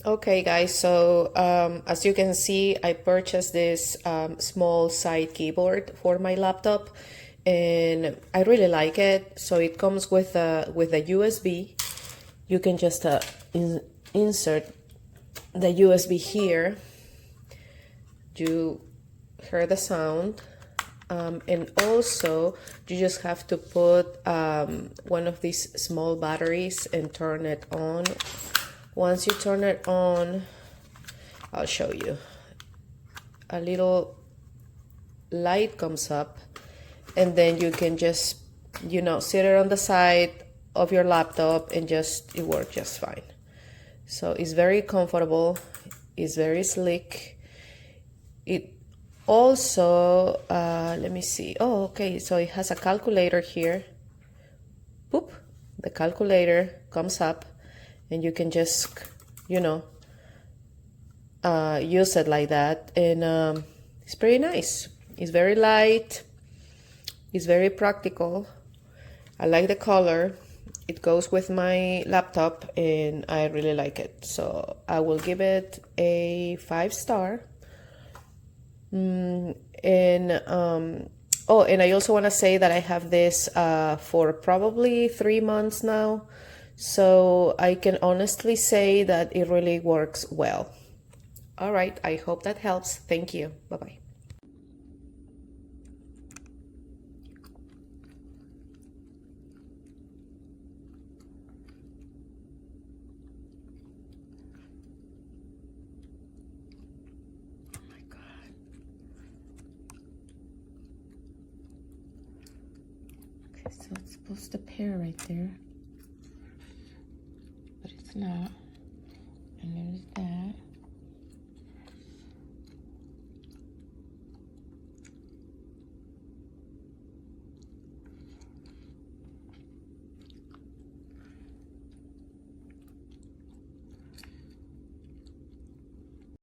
Okay guys, so as you can see, I purchased this small side keyboard for my laptop and I really like it. So it comes with a USB. You can just insert the USB here. You hear the sound, and also you just have to put one of these small batteries and turn it on. Once you turn it on, I'll show you. A little light comes up, and then you can just, sit it on the side of your laptop and it works just fine. So it's very comfortable, it's very slick. It also, let me see. Oh, okay, so it has a calculator here. Boop, the calculator comes up and you can just, use it like that. And it's pretty nice. It's very light. It's very practical. I like the color. It goes with my laptop and I really like it. So I will give it a 5-star. Oh, and I also want to say that I have this for probably 3 months now. So I can honestly say that it really works well. All right, I hope that helps. Thank you. Bye-bye. Oh my God. Okay, so it's supposed to pair right there, but it's not. And there's that.